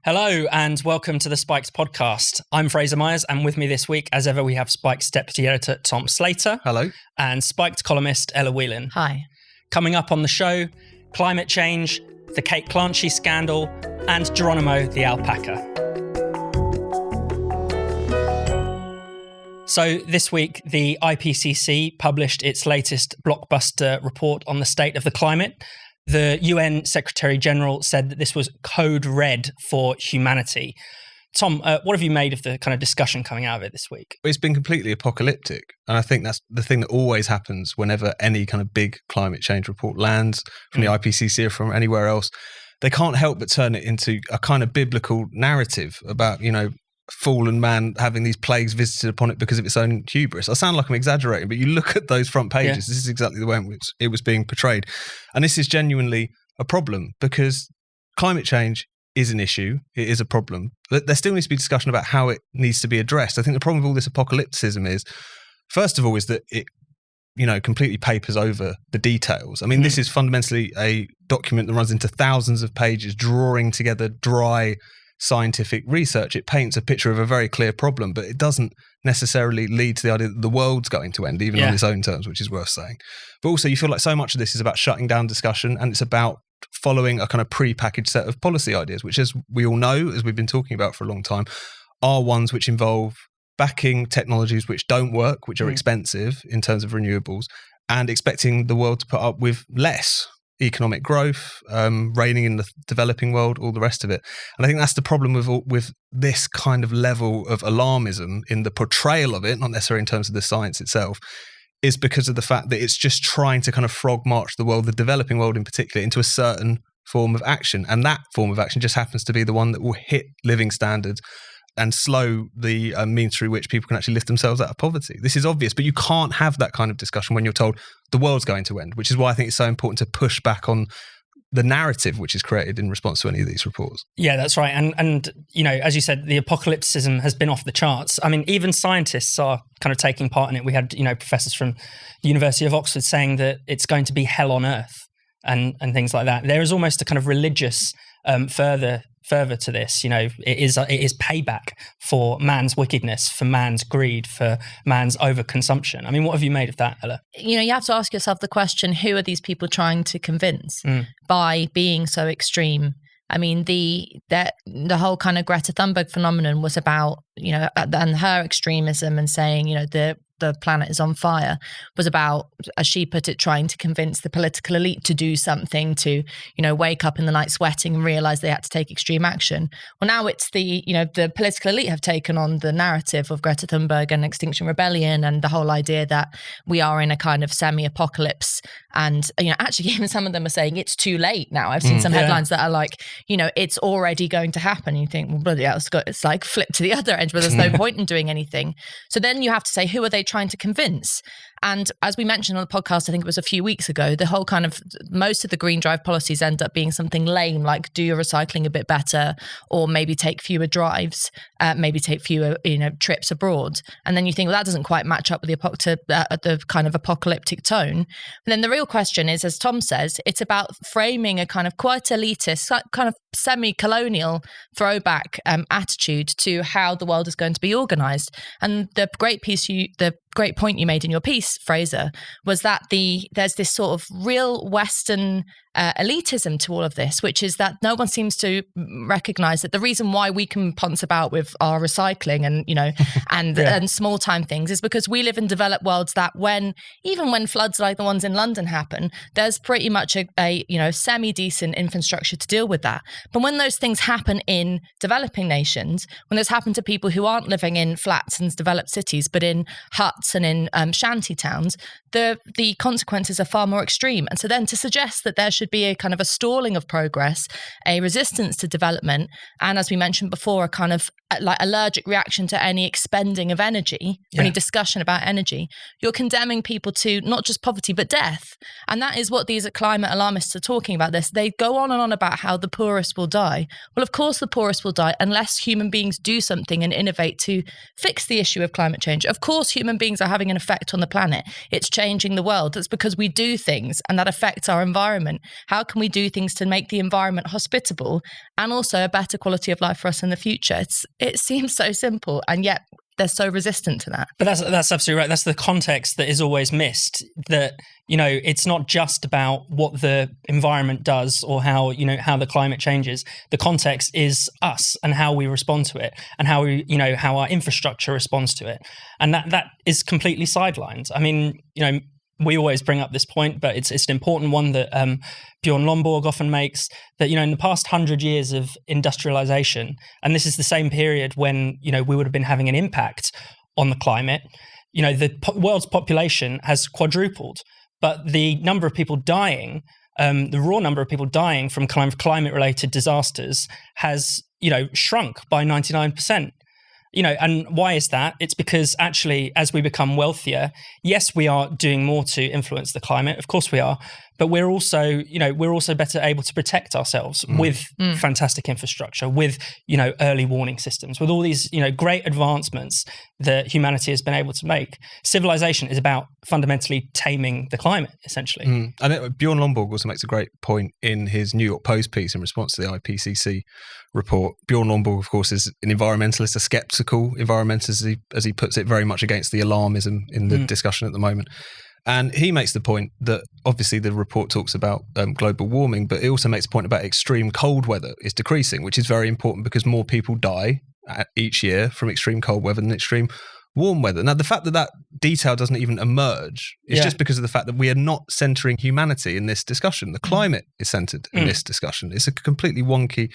Hello and welcome to the Spikes podcast. I'm Fraser Myers, and with me this week, as ever, we have Spikes deputy editor Tom Slater. Hello. And Spiked columnist Ella Whelan. Hi. Coming up on the show, climate change, the Clanchy scandal, and Geronimo the alpaca. So this week, the IPCC published its latest blockbuster report on the state of the climate. The UN Secretary General said that this was code red for humanity. Tom, what have you made of the kind of discussion coming out of it this week? It's been completely apocalyptic. And I think that's the thing that always happens whenever any kind of big climate change report lands from the IPCC or from anywhere else. They can't help but turn it into a kind of biblical narrative about, fallen man having these plagues visited upon it because of its own hubris. I sound like I'm exaggerating, but you look at those front pages, This is exactly the way in which it was being portrayed. And this is genuinely a problem because climate change is an issue. It is a problem. But there still needs to be discussion about how it needs to be addressed. I think the problem with all this apocalypticism is, first of all, is that it completely papers over the details. I mean, this is fundamentally a document that runs into thousands of pages, drawing together dry scientific research. It paints a picture of a very clear problem, but it doesn't necessarily lead to the idea that the world's going to end, even on its own terms, which is worth saying. But also, you feel like so much of this is about shutting down discussion, and it's about following a kind of pre-packaged set of policy ideas, which, as we all know, as we've been talking about for a long time, are ones which involve backing technologies which don't work, which are expensive in terms of renewables, and expecting the world to put up with less economic growth, reigning in the developing world, all the rest of it. And I think that's the problem with this kind of level of alarmism in the portrayal of it, not necessarily in terms of the science itself, is because of the fact that it's just trying to kind of frog march the world, the developing world in particular, into a certain form of action. And that form of action just happens to be the one that will hit living standards and slow the means through which people can actually lift themselves out of poverty. This is obvious, but you can't have that kind of discussion when you're told the world's going to end, which is why I think it's so important to push back on the narrative which is created in response to any of these reports. Yeah, that's right. And as you said, the apocalypticism has been off the charts. I mean, even scientists are kind of taking part in it. We had, professors from the University of Oxford saying that it's going to be hell on earth and things like that. There is almost a kind of religious further to this, it is payback for man's wickedness, for man's greed, for man's overconsumption. I mean, what have you made of that, Ella? You have to ask yourself the question, who are these people trying to convince by being so extreme? I mean, the whole kind of Greta Thunberg phenomenon was about, and her extremism and saying, the planet is on fire, was about, as she put it, trying to convince the political elite to do something, to, wake up in the night sweating and realize they had to take extreme action. Well, now it's the political elite have taken on the narrative of Greta Thunberg and Extinction Rebellion and the whole idea that we are in a kind of semi-apocalypse. And, actually, even some of them are saying it's too late now. I've seen some headlines that are like, it's already going to happen. You think, well, bloody hell, it's like flip to the other end, but there's no point in doing anything. So then you have to say, who are they trying to convince? And as we mentioned on the podcast, I think it was a few weeks ago, the whole kind of, most of the green drive policies end up being something lame, like do your recycling a bit better, or maybe take fewer drives, maybe take fewer, trips abroad. And then you think, well, that doesn't quite match up with the kind of apocalyptic tone. And then the real question is, as Tom says, it's about framing a kind of quite elitist, kind of semi-colonial throwback attitude to how the world is going to be organized. And the great point you made in your piece, Fraser, was that there's this sort of real Western elitism to all of this, which is that no one seems to recognize that the reason why we can ponce about with our recycling and and small time things is because we live in developed worlds that even when floods like the ones in London happen, there's pretty much a semi decent infrastructure to deal with that. But when those things happen in developing nations, when those happen to people who aren't living in flats and developed cities, but in huts and in shanty towns, the consequences are far more extreme. And so then to suggest that there should be a kind of a stalling of progress, a resistance to development, and as we mentioned before, a kind of like allergic reaction to any expending of energy, any discussion about energy, you're condemning people to not just poverty, but death. And that is what these climate alarmists are talking about this. They go on and on about how the poorest will die. Well, of course, the poorest will die unless human beings do something and innovate to fix the issue of climate change. Of course, human beings are having an effect on the planet. It's changing the world. That's because we do things and that affects our environment. how can we do things to make the environment hospitable and also a better quality of life for us in the future? It seems so simple, and yet they're so resistant to that. But that's absolutely right. That's the context that is always missed. That, you know, it's not just about what the environment does or how, you know, how the climate changes. The context is us and how we respond to it, and how we, you know, how our infrastructure responds to it, and that is completely sidelined. I mean, you know, we always bring up this point, but it's an important one that Bjorn Lomborg often makes, that, you know, in the past 100 years of industrialization, and this is the same period when, you know, we would have been having an impact on the climate, you know, the world's population has quadrupled, but the number of people dying, the raw number of people dying from kind of climate-related disasters has, you know, shrunk by 99%. You know, and why is that? It's because actually, as we become wealthier, yes, we are doing more to influence the climate. Of course we are. But we're also, you know, we're also better able to protect ourselves with fantastic infrastructure, with, you know, early warning systems, with all these, you know, great advancements that humanity has been able to make. Civilization is about fundamentally taming the climate, essentially. And Bjorn Lomborg also makes a great point in his New York Post piece in response to the IPCC report. Bjorn Lomborg, of course, is an environmentalist, a skeptical environmentalist, as he puts it, very much against the alarmism in the discussion at the moment. And he makes the point that obviously the report talks about global warming, but it also makes a point about extreme cold weather is decreasing, which is very important because more people die each year from extreme cold weather than extreme warm weather. Now, the fact that that detail doesn't even emerge is just because of the fact that we are not centering humanity in this discussion. The climate is centered in this discussion. It's a completely wonky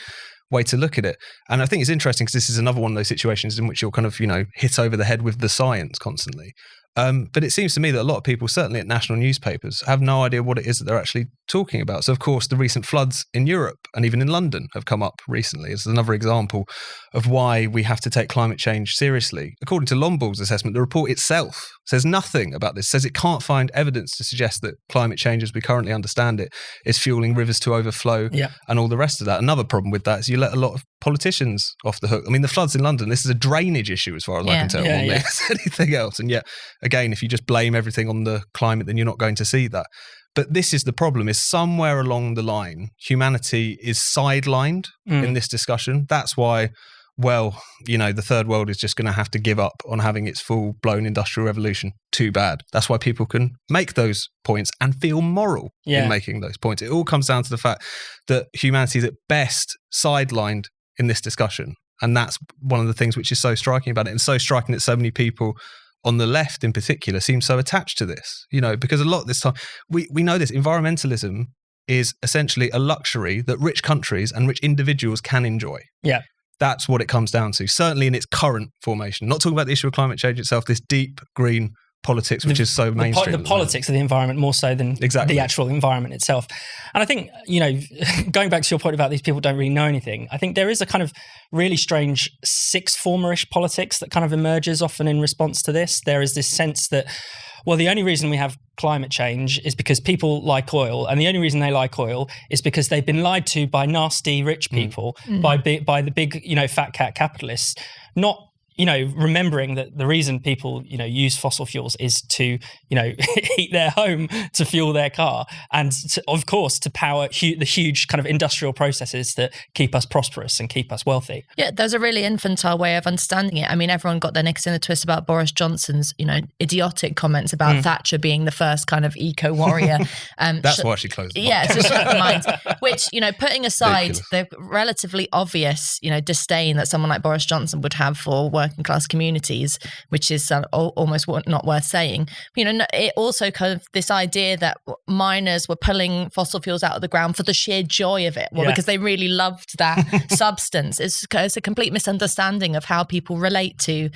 way to look at it. And I think it's interesting because this is another one of those situations in which you're kind of, you know, hit over the head with the science constantly. But it seems to me that a lot of people, certainly at national newspapers, have no idea what it is that they're actually talking about. So, of course, the recent floods in Europe and even in London have come up recently as another example of why we have to take climate change seriously. According to Lomborg's assessment, the report itself says nothing about this, says it can't find evidence to suggest that climate change as we currently understand it is fueling rivers to overflow and all the rest of that. Another problem with that is you let a lot of politicians off the hook. I mean, the floods in London, this is a drainage issue as far as I can tell, more than anything else. And yet, again, if you just blame everything on the climate, then you're not going to see that. But this is the problem, is somewhere along the line, humanity is sidelined in this discussion. That's why, well, you know, the third world is just going to have to give up on having its full-blown industrial revolution. Too bad. That's why people can make those points and feel moral in making those points. It all comes down to the fact that humanity is at best sidelined in this discussion. And that's one of the things which is so striking about it, and so striking that so many people on the left in particular seem so attached to this, you know, because a lot of this time, we know this, environmentalism is essentially a luxury that rich countries and rich individuals can enjoy. Yeah. That's what it comes down to, certainly in its current formation. Not talking about the issue of climate change itself, this deep green politics, which is so mainstream. The politics of the environment more so than the actual environment itself. And I think, you know, going back to your point about these people don't really know anything, I think there is a kind of really strange sixth formerish politics that kind of emerges often in response to this. There is this sense that, well, the only reason we have climate change is because people like oil, and the only reason they like oil is because they've been lied to by nasty rich people, by the big, you know, fat cat capitalists, not, you know, remembering that the reason people, you know, use fossil fuels is to, you know, heat their home, to fuel their car, and to, of course, to power the huge kind of industrial processes that keep us prosperous and keep us wealthy. Yeah, there's a really infantile way of understanding it. I mean, everyone got their knickers in a twist about Boris Johnson's, you know, idiotic comments about Thatcher being the first kind of eco-warrior. That's why she closed the mind. Yeah, to shut the mind. Which, you know, putting aside the relatively obvious, you know, disdain that someone like Boris Johnson would have for working class communities, which is almost not worth saying. You know, it also kind of this idea that miners were pulling fossil fuels out of the ground for the sheer joy of it, because they really loved that substance. It's a complete misunderstanding of how people relate to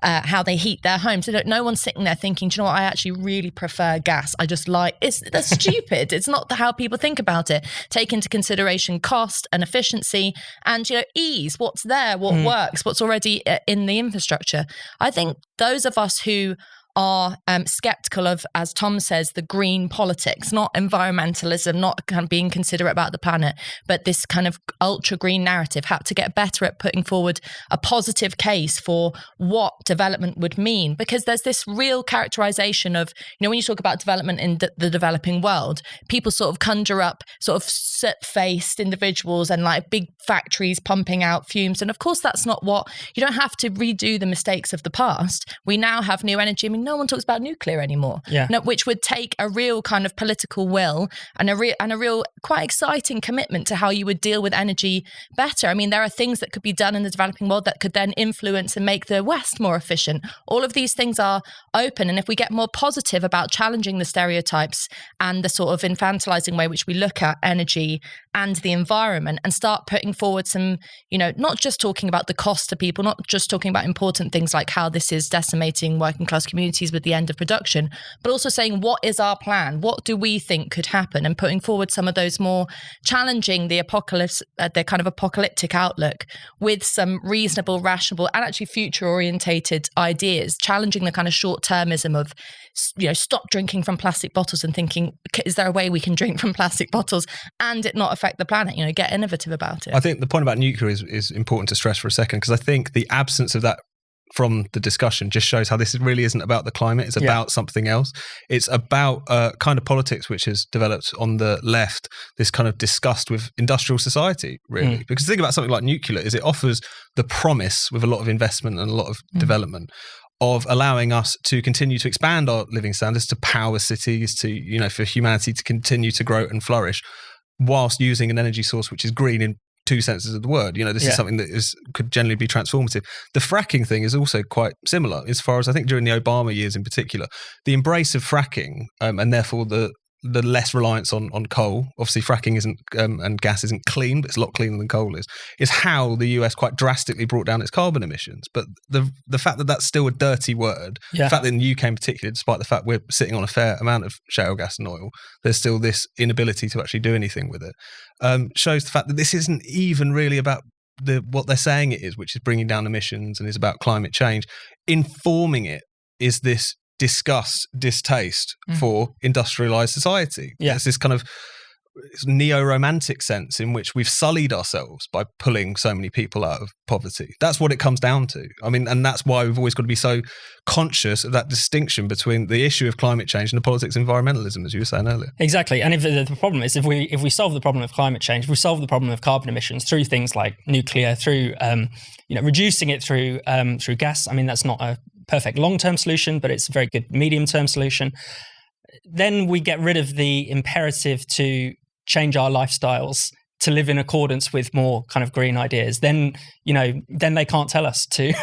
how they heat their homes. So no one's sitting there thinking, do you know what, I actually really prefer gas. I just like, that's stupid. It's not how people think about it. Take into consideration cost and efficiency and, you know, ease, what's there, what works, what's already in the infrastructure. I think those of us who are skeptical of, as Tom says, the green politics, not environmentalism, not kind of being considerate about the planet, but this kind of ultra green narrative, have to get better at putting forward a positive case for what development would mean. Because there's this real characterization of, when you talk about development in the developing world, people sort of conjure up sort of soot-faced individuals and like big factories pumping out fumes. And of course, that's not what, you don't have to redo the mistakes of the past. We now have new energy. I mean, no one talks about nuclear anymore, which would take a real kind of political will and a real quite exciting commitment to how you would deal with energy better. I mean, there are things that could be done in the developing world that could then influence and make the West more efficient. All of these things are open. And if we get more positive about challenging the stereotypes and the sort of infantilizing way which we look at energy and the environment, and start putting forward some, not just talking about the cost to people, not just talking about important things like how this is decimating working class communities with the end of production, but also saying, what is our plan? What do we think could happen? And putting forward some of those more challenging the apocalypse, the kind of apocalyptic outlook with some reasonable, rational, and actually future orientated ideas, challenging the kind of short termism of, stop drinking from plastic bottles and thinking, is there a way we can drink from plastic bottles and it not affect the planet? Get innovative about it. I think the point about nuclear is important to stress for a second, because I think the absence of that from the discussion just shows how this really isn't about the climate. It's about something else. It's about kind of politics which has developed on the left, this kind of disgust with industrial society, really. Because the thing about something like nuclear is it offers the promise, with a lot of investment and a lot of development, of allowing us to continue to expand our living standards, to power cities, to, for humanity to continue to grow and flourish, whilst using an energy source which is green in two senses of the word. This is something that could generally be transformative. The fracking thing is also quite similar, as far as I think during the Obama years in particular, the embrace of fracking and therefore the less reliance on coal. Obviously, fracking isn't and gas isn't clean, but it's a lot cleaner than coal is how the US quite drastically brought down its carbon emissions. But the fact that that's still a dirty word, the fact that in the UK in particular, despite the fact we're sitting on a fair amount of shale gas and oil, there's still this inability to actually do anything with it, shows the fact that this isn't even really about what they're saying it is, which is bringing down emissions and is about climate change. Informing it is this disgust, distaste for industrialized society. It's this kind of neo-romantic sense in which we've sullied ourselves by pulling so many people out of poverty. That's what it comes down to. I mean, and that's why we've always got to be so conscious of that distinction between the issue of climate change and the politics of environmentalism, as you were saying earlier. Exactly. And if the problem is, if we solve the problem of climate change, if we solve the problem of carbon emissions through things like nuclear, through reducing it through gas, I mean, that's not a perfect long-term solution, but it's a very good medium-term solution. Then we get rid of the imperative to change our lifestyles to live in accordance with more kind of green ideas. Then they can't tell us to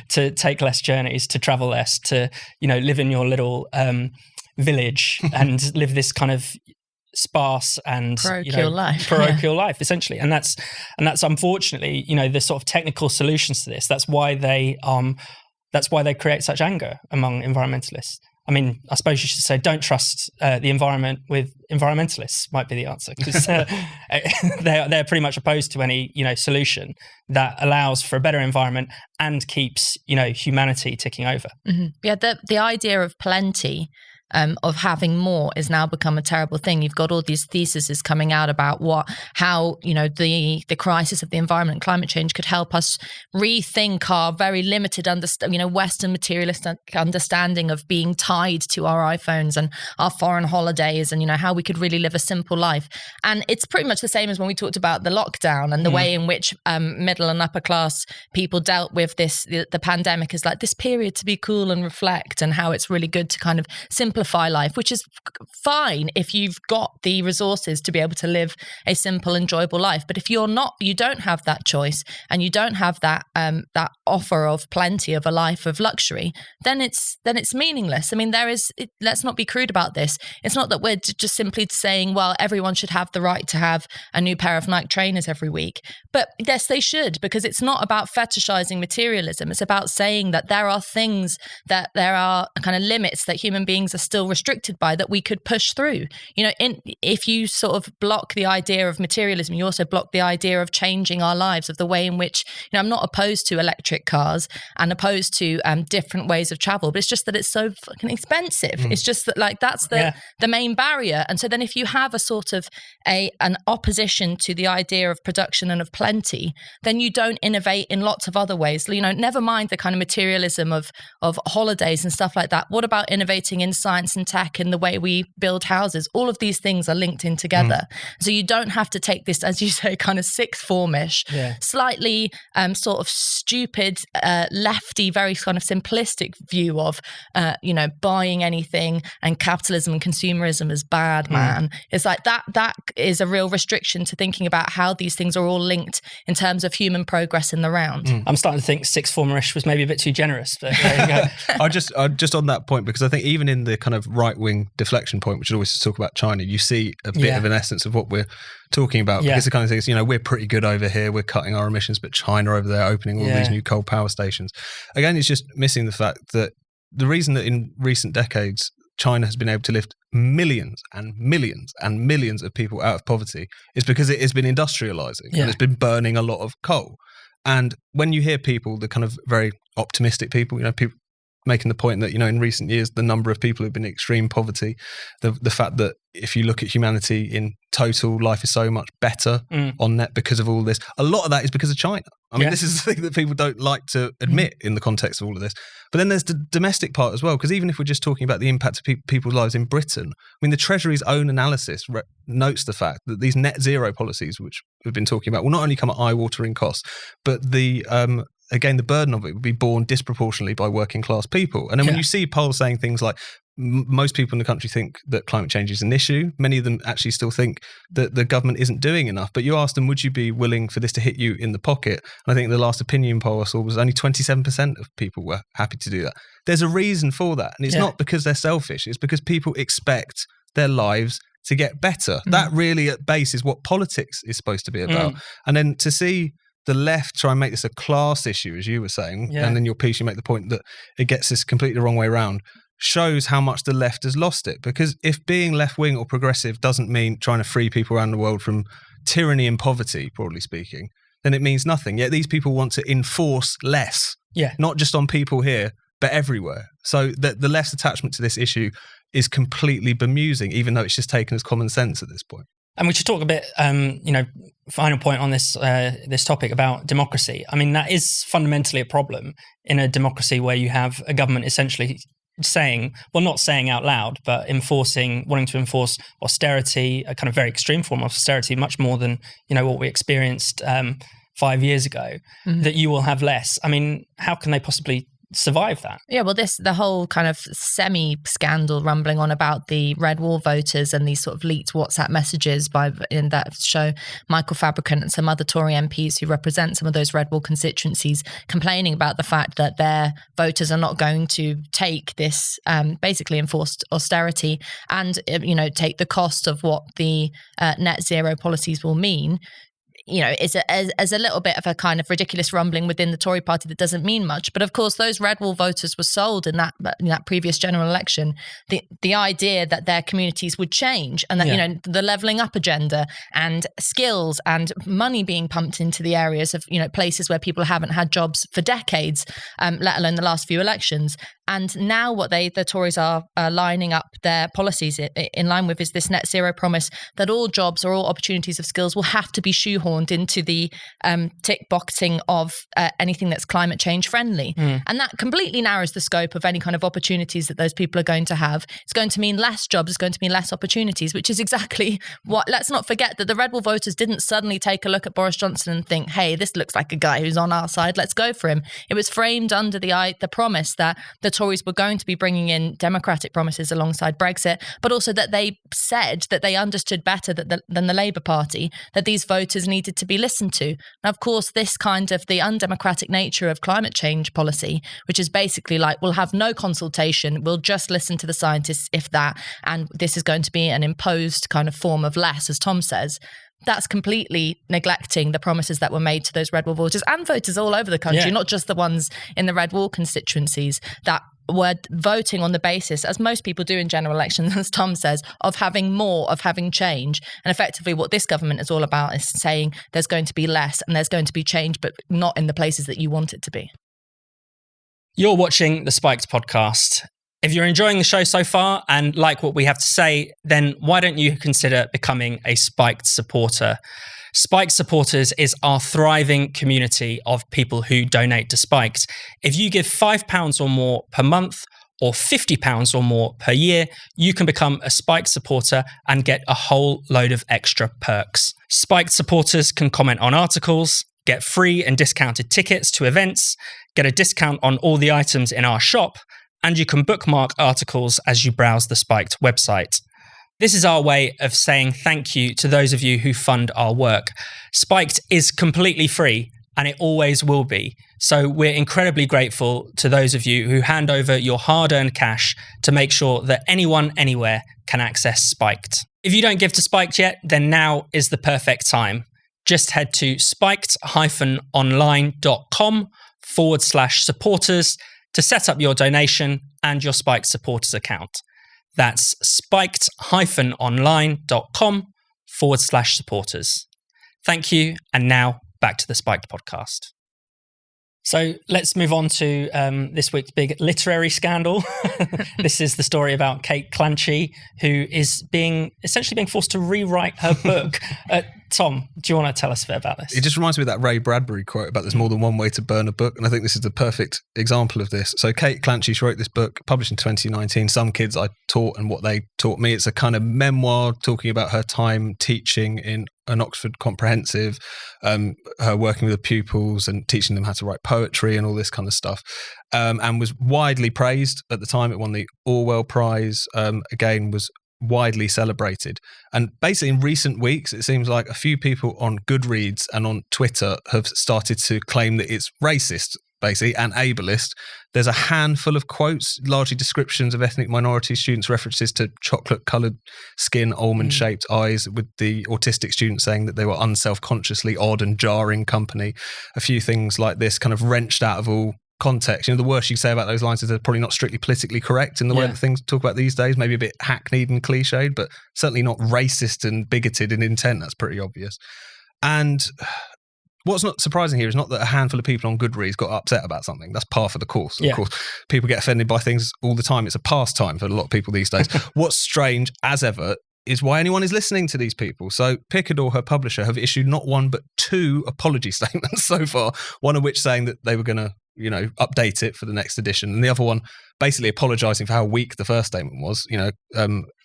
to take less journeys, to travel less, to live in your little village and live this kind of sparse and parochial life essentially. And that's unfortunately the sort of technical solutions to this. That's why they create such anger among environmentalists. I mean, I suppose you should say, don't trust the environment with environmentalists might be the answer, because they're pretty much opposed to any solution that allows for a better environment and keeps humanity ticking over. Mm-hmm. Yeah, the idea of plenty, of having more, is now become a terrible thing. You've got all these theses coming out about how the crisis of the environment, climate change, could help us rethink our very limited Western materialist understanding of being tied to our iPhones and our foreign holidays, and how we could really live a simple life. And it's pretty much the same as when we talked about the lockdown and the way in which middle and upper class people dealt with the pandemic, is like this period to be cool and reflect, and how it's really good to kind of simplify life, which is fine if you've got the resources to be able to live a simple, enjoyable life. But if you don't have that choice, and you don't have that offer of plenty of a life of luxury, then it's meaningless. I mean, let's not be crude about this. It's not that we're just simply saying, well, everyone should have the right to have a new pair of Nike trainers every week. But yes, they should, because it's not about fetishizing materialism. It's about saying that there are things, that there are kind of limits that human beings are still restricted by that we could push through. If you sort of block the idea of materialism, you also block the idea of changing our lives, of the way in which, I'm not opposed to electric cars and opposed to different ways of travel, but it's just that it's so fucking expensive. It's just that that's the main barrier. And so then if you have a sort of an opposition to the idea of production and of plenty, then you don't innovate in lots of other ways. Never mind the kind of materialism of holidays and stuff like that. What about innovating in science and tech and the way we build houses? All of these things are linked in together. So you don't have to take this, as you say, kind of sixth formish, slightly sort of stupid, lefty, very kind of simplistic view of, buying anything and capitalism and consumerism is bad, man. It's like that is a real restriction to thinking about how these things are all linked in terms of human progress in the round. I'm starting to think sixth formerish was maybe a bit too generous, but there you go. I just on that point, because I think even in the kind of right-wing deflection point, which is always to talk about China, you see a bit of an essence of what we're talking about. Because the kind of thing is, we're pretty good over here, we're cutting our emissions, but China over there opening all these new coal power stations. Again, it's just missing the fact that the reason that in recent decades China has been able to lift millions and millions and millions of people out of poverty is because it has been industrializing and it's been burning a lot of coal. And when you hear people, the kind of very optimistic people, people making the point that, in recent years, the number of people who've been in extreme poverty, the fact that if you look at humanity in total, life is so much better on net because of all this. A lot of that is because of China. I mean, this is the thing that people don't like to admit in the context of all of this. But then there's the domestic part as well, because even if we're just talking about the impact of people's lives in Britain, I mean, the Treasury's own analysis notes the fact that these net zero policies, which we've been talking about, will not only come at eye-watering costs, but the burden of it would be borne disproportionately by working class people. And then when you see polls saying things like, most people in the country think that climate change is an issue. Many of them actually still think that the government isn't doing enough. But you ask them, would you be willing for this to hit you in the pocket? And I think the last opinion poll I saw was only 27% of people were happy to do that. There's a reason for that. And it's not because they're selfish. It's because people expect their lives to get better. That really at base is what politics is supposed to be about. And then to see the left try and make this a class issue, as you were saying, and in your piece you make the point that it gets this completely the wrong way around, shows how much the left has lost it. Because if being left-wing or progressive doesn't mean trying to free people around the world from tyranny and poverty, broadly speaking, then it means nothing. Yet these people want to enforce less, not just on people here, but everywhere. So the less attachment to this issue is completely bemusing, even though it's just taken as common sense at this point. And we should talk a bit, final point on this this topic about democracy. I mean, that is fundamentally a problem in a democracy where you have a government essentially saying, well, not saying out loud, but wanting to enforce austerity, a kind of very extreme form of austerity, much more than, what we experienced 5 years ago, that you will have less. I mean, how can they possibly survive that? Yeah, well, the whole kind of semi-scandal rumbling on about the Red Wall voters and these sort of leaked WhatsApp messages in that show Michael Fabricant and some other Tory MPs who represent some of those Red Wall constituencies complaining about the fact that their voters are not going to take this basically enforced austerity and, take the cost of what the net zero policies will mean. Is a little bit of a kind of ridiculous rumbling within the Tory party that doesn't mean much. But of course, those Red Wall voters were sold in that previous general election the idea that their communities would change and that the levelling up agenda and skills and money being pumped into the areas of places where people haven't had jobs for decades, let alone the last few elections. And now what the Tories are lining up their policies in line with is this net zero promise that all jobs or all opportunities of skills will have to be shoehorned into the tick boxing of anything that's climate change friendly. And that completely narrows the scope of any kind of opportunities that those people are going to have. It's going to mean less jobs, it's going to mean less opportunities, which is exactly what, let's not forget that the Red Wall voters didn't suddenly take a look at Boris Johnson and think, hey, this looks like a guy who's on our side, let's go for him. It was framed under the promise that the Tories were going to be bringing in democratic promises alongside Brexit, but also that they said that they understood better than the Labour Party that these voters needed to be listened to. Now, of course, this kind of the undemocratic nature of climate change policy, which is basically like, we'll have no consultation, we'll just listen to the scientists, if that, and this is going to be an imposed kind of form of less, as Tom says. That's completely neglecting the promises that were made to those Red Wall voters and voters all over the country, not just the ones in the Red Wall constituencies, that were voting on the basis, as most people do in general elections, as Tom says, of having more, of having change. And effectively what this government is all about is saying there's going to be less and there's going to be change, but not in the places that you want it to be. You're watching the Spiked podcast. If you're enjoying the show so far and like what we have to say, then why don't you consider becoming a Spiked supporter? Spiked supporters is our thriving community of people who donate to Spiked. If you give £5 or more per month or £50 or more per year, you can become a Spiked supporter and get a whole load of extra perks. Spiked supporters can comment on articles, get free and discounted tickets to events, get a discount on all the items in our shop, and you can bookmark articles as you browse the Spiked website. This is our way of saying thank you to those of you who fund our work. Spiked is completely free, and it always will be. So we're incredibly grateful to those of you who hand over your hard-earned cash to make sure that anyone, anywhere can access Spiked. If you don't give to Spiked yet, then now is the perfect time. Just head to spiked-online.com/supporters to set up your donation and your Spiked supporters account. That's spiked-online.com/supporters. Thank you. And now back to the Spiked podcast. So let's move on to this week's big literary scandal. This is the story about Kate Clanchy, who is essentially being forced to rewrite her book. Tom, do you want to tell us a bit about this? It just reminds me of that Ray Bradbury quote about there's more than one way to burn a book. And I think this is the perfect example of this. So Kate Clanchy, she wrote this book, published in 2019, Some Kids I Taught and What They Taught Me. It's a kind of memoir talking about her time teaching in an Oxford comprehensive, her working with the pupils and teaching them how to write poetry and all this kind of stuff, and was widely praised at the time. It won the Orwell Prize, again, was widely celebrated. And basically in recent weeks, it seems like a few people on Goodreads and on Twitter have started to claim that it's racist, basically, and ableist. There's a handful of quotes, largely descriptions of ethnic minority students, references to chocolate-coloured skin, almond-shaped eyes, with the autistic students saying that they were unself-consciously odd and jarring company. A few things like this kind of wrenched out of all context. You know, the worst you can say about those lines is they're probably not strictly politically correct in the way that things talk about these days, maybe a bit hackneyed and cliched, but certainly not racist and bigoted in intent. That's pretty obvious. And what's not surprising here is not that a handful of people on Goodreads got upset about something. That's par for the course. Of course, people get offended by things all the time. It's a pastime for a lot of people these days. What's strange, as ever, is why anyone is listening to these people. So Picador, her publisher, have issued not one but two apology statements so far, one of which saying that they were going to update it for the next edition, and the other one basically apologising for how weak the first statement was,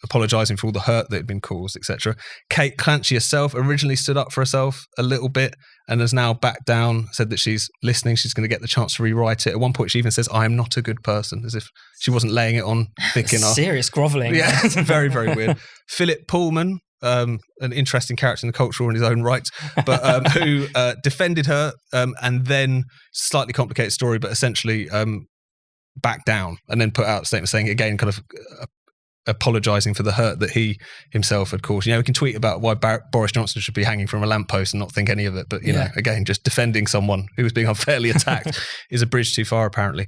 apologising for all the hurt that had been caused, etc. Kate Clanchy herself originally stood up for herself a little bit and has now backed down, said that she's listening, she's going to get the chance to rewrite it. At one point she even says, "I am not a good person," as if she wasn't laying it on thick enough. Serious grovelling. Yeah, it's very, very weird. Philip Pullman, an interesting character in the culture in his own right, but who defended her and then slightly complicated story, but essentially backed down and then put out a statement saying, again, kind of apologising for the hurt that he himself had caused. We can tweet about why Boris Johnson should be hanging from a lamppost and not think any of it, but again, just defending someone who was being unfairly attacked is a bridge too far, apparently.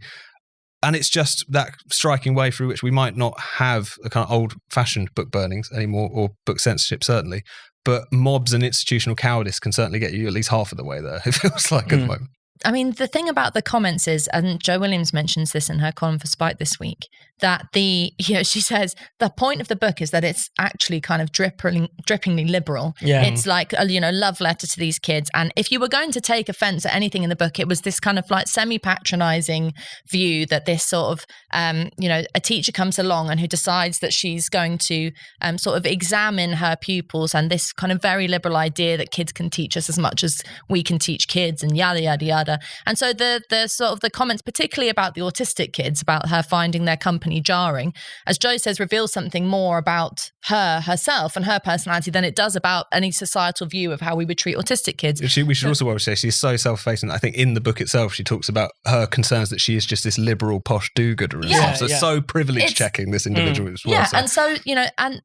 And it's just that striking way through which we might not have a kind of old-fashioned book burnings anymore, or book censorship certainly, but mobs and institutional cowardice can certainly get you at least half of the way there, it feels like at the moment. I mean, the thing about the comments is, and Jo Williams mentions this in her column for Spike this week, that she says the point of the book is that it's actually kind of drippingly liberal. Yeah. It's like a, love letter to these kids. And if you were going to take offense at anything in the book, it was this kind of like semi-patronizing view that this sort of, a teacher comes along and who decides that she's going to sort of examine her pupils, and this kind of very liberal idea that kids can teach us as much as we can teach kids, and yada, yada, yada. And so the sort of the comments, particularly about the autistic kids, about her finding their company jarring, as Jo says, reveals something more about herself and her personality than it does about any societal view of how we would treat autistic kids. We should also say she's so self-effacing. I think in the book itself, she talks about her concerns that she is just this liberal posh do-gooder and stuff. So so privilege checking this individual as well. Yeah, so. And so, and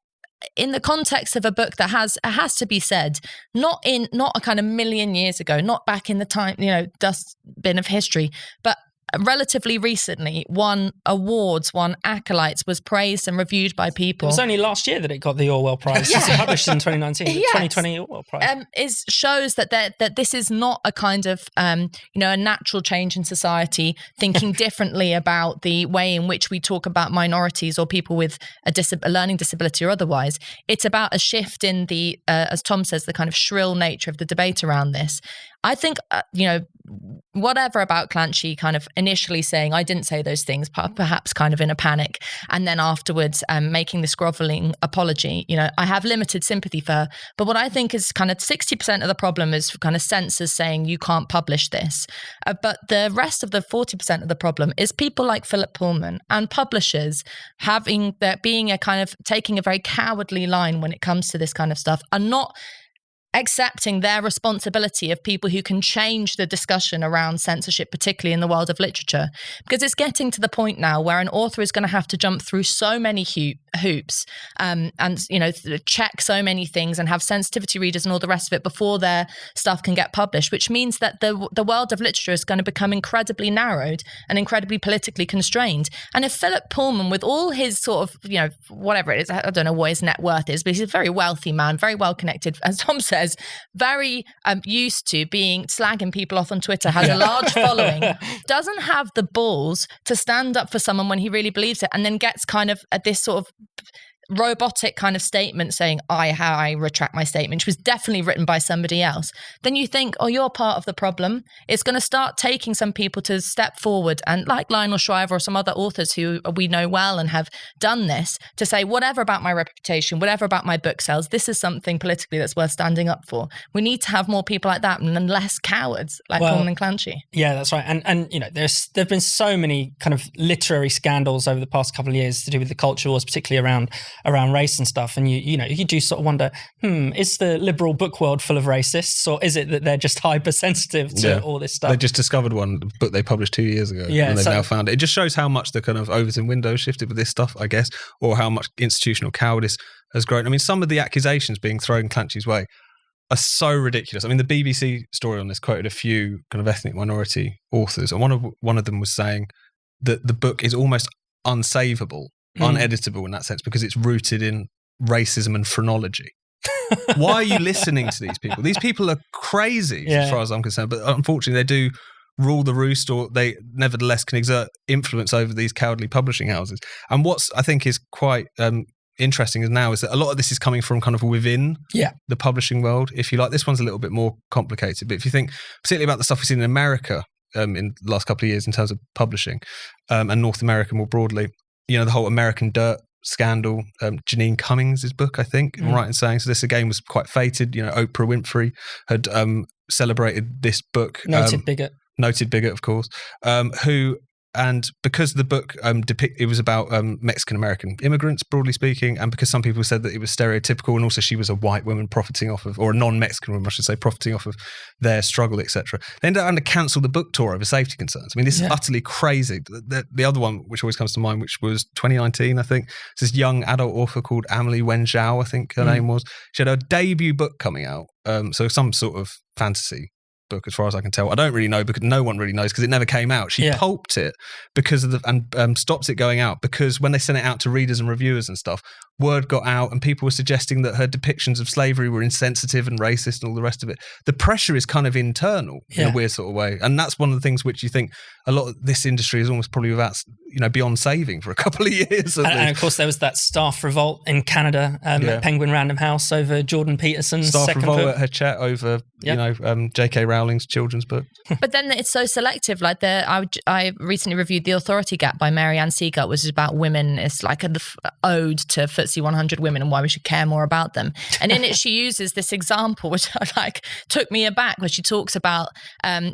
in the context of a book that has to be said, not a kind of million years ago, not back in the time, dustbin of history, but relatively recently won awards, won accolades, was praised and reviewed by people. It was only last year that it got the Orwell Prize. Yeah. It was published in 2019, the Yes. 2020 Orwell Prize. Shows that this is not a kind of a natural change in society, thinking differently about the way in which we talk about minorities or people with a learning disability or otherwise. It's about a shift in the, as Tom says, the kind of shrill nature of the debate around this. I think, whatever about Clanchy kind of initially saying, I didn't say those things, perhaps kind of in a panic, and then afterwards making this groveling apology, I have limited sympathy for her. But what I think is kind of 60% of the problem is kind of censors saying you can't publish this. But the rest of the 40% of the problem is people like Philip Pullman and publishers taking a very cowardly line when it comes to this kind of stuff, and not accepting their responsibility of people who can change the discussion around censorship, particularly in the world of literature. Because it's getting to the point now where an author is going to have to jump through so many hoops and check so many things and have sensitivity readers and all the rest of it before their stuff can get published, which means that the world of literature is going to become incredibly narrowed and incredibly politically constrained. And if Philip Pullman, with all his sort of, whatever it is, I don't know what his net worth is, but he's a very wealthy man, very well connected, as Tom said, very used to slagging people off on Twitter, has a large following, doesn't have the balls to stand up for someone when he really believes it, and then gets kind of this sort of robotic kind of statement saying, I retract my statement, which was definitely written by somebody else, then you think, you're part of the problem. It's going to start taking some people to step forward, and like Lionel Shriver or some other authors who we know well and have done this, to say, whatever about my reputation, whatever about my book sales, this is something politically that's worth standing up for. We need to have more people like that and less cowards like Pullman and Clanchy. Yeah, that's right. And there've been so many kind of literary scandals over the past couple of years to do with the culture wars, particularly around race and stuff, and you do sort of wonder, is the liberal book world full of racists, or is it that they're just hypersensitive to all this stuff? They just discovered one book they published 2 years ago, and they've now found it. It just shows how much the kind of Overton window shifted with this stuff, I guess, or how much institutional cowardice has grown. I mean, some of the accusations being thrown Clanchy's way are so ridiculous. I mean, the BBC story on this quoted a few kind of ethnic minority authors, and one of them was saying that the book is almost unsavable, uneditable in that sense, because it's rooted in racism and phrenology. Why are you listening to these people? These people are crazy, as far as I'm concerned, but unfortunately they do rule the roost, or they nevertheless can exert influence over these cowardly publishing houses. And what's I think is quite interesting is that a lot of this is coming from kind of within the publishing world, if you like. This one's a little bit more complicated, but if you think particularly about the stuff we've seen in America in the last couple of years in terms of publishing, and North America more broadly, the whole American Dirt scandal, Janine Cummings' book, I think, I'm right in saying. So this again was quite fated. Oprah Winfrey had celebrated this book. Noted bigot, of course, and because the book it was about Mexican-American immigrants, broadly speaking, and because some people said that it was stereotypical, and also she was a white woman profiting off of, or a non-Mexican woman, I should say, profiting off of their struggle, etc. They ended up having to cancel the book tour over safety concerns. I mean, this is utterly crazy. The other one, which always comes to mind, which was 2019, I think, it's this young adult author called Amelie Wen Zhao, I think her name was. She had her debut book coming out, so some sort of fantasy book, as far as I can tell. I don't really know, because no one really knows, because it never came out. She pulped it because of and stopped it going out, because when they sent it out to readers and reviewers and stuff, word got out and people were suggesting that her depictions of slavery were insensitive and racist and all the rest of it. The pressure is kind of internal in a weird sort of way, and that's one of the things which you think a lot of this industry is almost probably without, beyond saving for a couple of years. And of course there was that staff revolt in Canada at Penguin Random House over Jordan Peterson's second book. At her chat over J.K. Rowling's children's book. But then it's so selective. Like I recently reviewed The Authority Gap by Marianne Seagart, which is about women. It's like an ode to FTSE 100 women and why we should care more about them. And in it she uses this example, which took me aback, where she talks about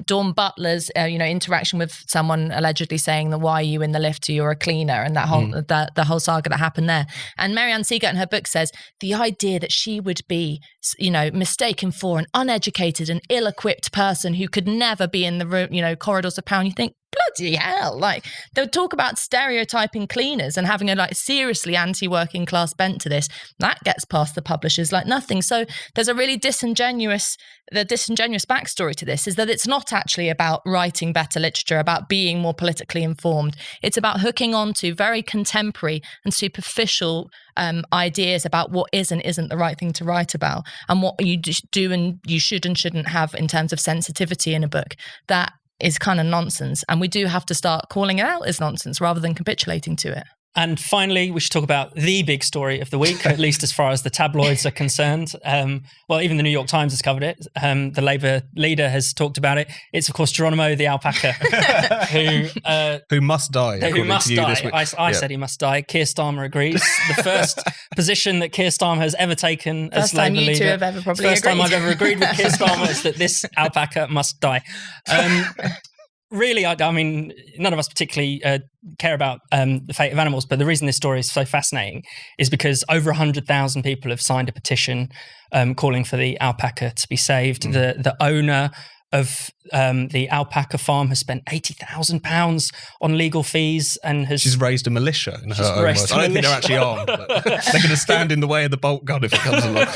Dawn Butler's interaction with someone allegedly saying that, why are you in the lift, you're a cleaner, and that whole the whole saga that happened there. And Marianne Seagart in her book says the idea that she would be mistaken for an uneducated and ill-equipped person who could never be in the room, corridors of power, and you think, bloody bloody hell. Like, they would talk about stereotyping cleaners and having a like seriously anti-working class bent to this. That gets past the publishers like nothing. So there's a really disingenuous backstory to this, is that it's not actually about writing better literature, about being more politically informed. It's about hooking on to very contemporary and superficial ideas about what is and isn't the right thing to write about, and what you do and you should and shouldn't have in terms of sensitivity in a book. That is kind of nonsense, and we do have to start calling it out as nonsense rather than capitulating to it. And finally, we should talk about the big story of the week, at least as far as the tabloids are concerned. Well, even the New York Times has covered it. The Labour leader has talked about it. It's, of course, Geronimo the alpaca, who must die. Who must die. I said he must die. Keir Starmer agrees. The first position that Keir Starmer has ever taken as Labour leader. First time you two have ever probably First agreed. time I've ever agreed with Keir Starmer is that this alpaca must die. Really, I mean, none of us particularly care about the fate of animals, but the reason this story is so fascinating is because over 100,000 people have signed a petition calling for the alpaca to be saved. The owner of the alpaca farm has spent £80,000 on legal fees and has... She's raised a militia in her own words. I don't think they're actually armed, but they're going to stand in the way of the bolt gun if it comes along.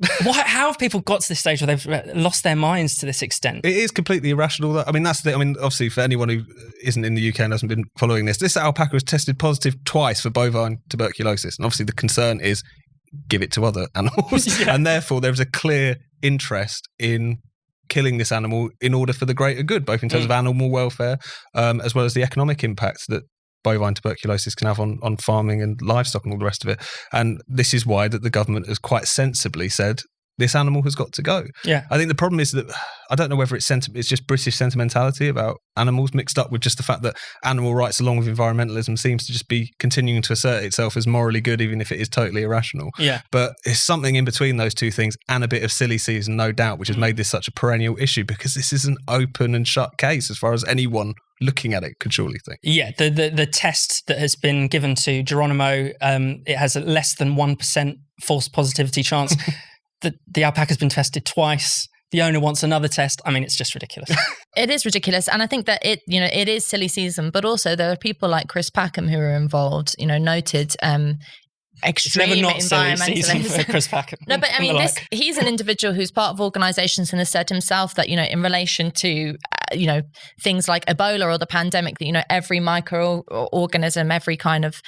How have people got to this stage where they've lost their minds to this extent? It is completely irrational. I mean, obviously, for anyone who isn't in the UK and hasn't been following this alpaca was tested positive twice for bovine tuberculosis. And obviously the concern is give it to other animals. Yeah. And therefore there is a clear interest in killing this animal in order for the greater good, both in terms of animal welfare, as well as the economic impacts that bovine tuberculosis can have on farming and livestock and all the rest of it. And this is why that the government has quite sensibly said this animal has got to go. Yeah. I think the problem is that I don't know whether it's just British sentimentality about animals mixed up with just the fact that animal rights along with environmentalism seems to just be continuing to assert itself as morally good, even if it is totally irrational. Yeah. But it's something in between those two things and a bit of silly season, no doubt, which has made this such a perennial issue, because this is an open and shut case as far as anyone looking at it could surely think. Yeah, the test that has been given to Geronimo, it has a less than 1% false positivity chance. The alpaca's been tested twice. The owner wants another test. I mean, it's just ridiculous. It is ridiculous. And I think that it is silly season, but also there are people like Chris Packham who are involved, noted extreme it's never not silly season environmentalists. for Chris Packham. No, but I mean, he's an individual who's part of organisations and has said himself that, in relation to, things like Ebola or the pandemic, that, every microorganism, every kind of,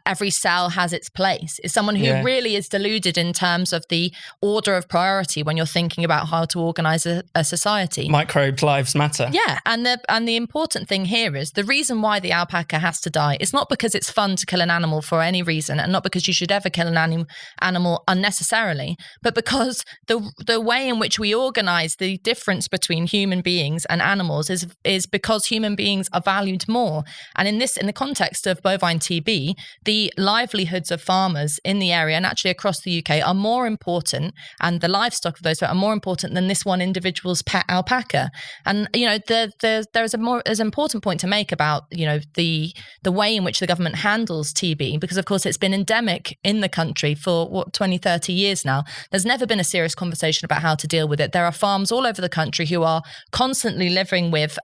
every cell has its place. Is someone who really is deluded in terms of the order of priority when you're thinking about how to organise a society. Microbe lives matter. Yeah, and the important thing here is the reason why the alpaca has to die is not because it's fun to kill an animal for any reason, and not because you should ever kill an animal unnecessarily, but because the way in which we organise the difference between human beings and animals is because human beings are valued more. And in the context of bovine TB, the livelihoods of farmers in the area and actually across the UK are more important, and the livestock of those are more important than this one individual's pet alpaca. And there's an important point to make about the way in which the government handles TB, because of course it's been endemic in the country for 20-30 years now. There's never been a serious conversation about how to deal with it. There are farms all over the country who are constantly living with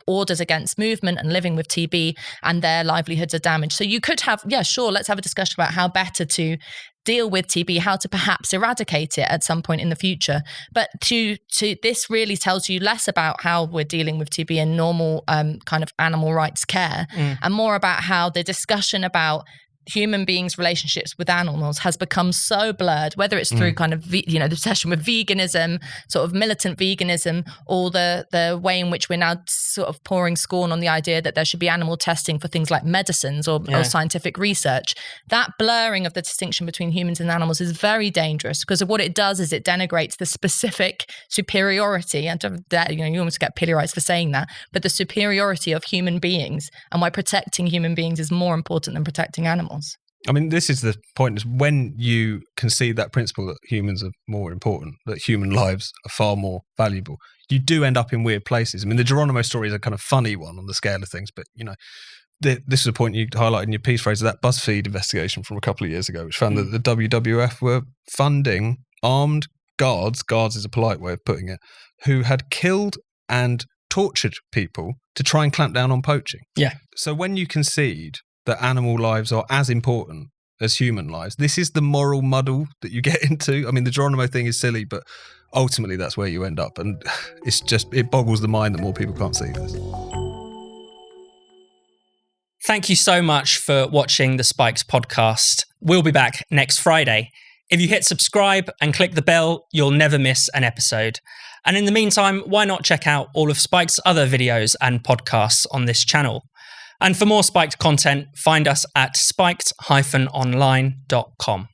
orders against movement and living with TB, and their livelihoods are damaged. So you could have, let's have a discussion about how better to deal with TB, how to perhaps eradicate it at some point in the future. But to this really tells you less about how we're dealing with TB in normal kind of animal rights care, and more about how the discussion about human beings' relationships with animals has become so blurred, whether it's through kind of, the obsession with veganism, sort of militant veganism, or the way in which we're now sort of pouring scorn on the idea that there should be animal testing for things like medicines or scientific research. That blurring of the distinction between humans and animals is very dangerous, because of what it does is it denigrates the specific superiority, and you almost get pillorized for saying that, but the superiority of human beings, and why protecting human beings is more important than protecting animals. I mean, this is the point, is when you concede that principle that humans are more important, that human lives are far more valuable, you do end up in weird places. I mean, the Geronimo story is a kind of funny one on the scale of things, but, this is a point you highlighted in your piece, Fraser, that BuzzFeed investigation from a couple of years ago, which found that the WWF were funding armed guards is a polite way of putting it, who had killed and tortured people to try and clamp down on poaching. Yeah. So when you concede that animal lives are as important as human lives, this is the moral muddle that you get into. I mean, the Geronimo thing is silly, but ultimately that's where you end up. And it boggles the mind that more people can't see this. Thank you so much for watching the Spikes podcast. We'll be back next Friday. If you hit subscribe and click the bell, you'll never miss an episode. And in the meantime, why not check out all of Spike's other videos and podcasts on this channel? And for more Spiked content, find us at spiked-online.com.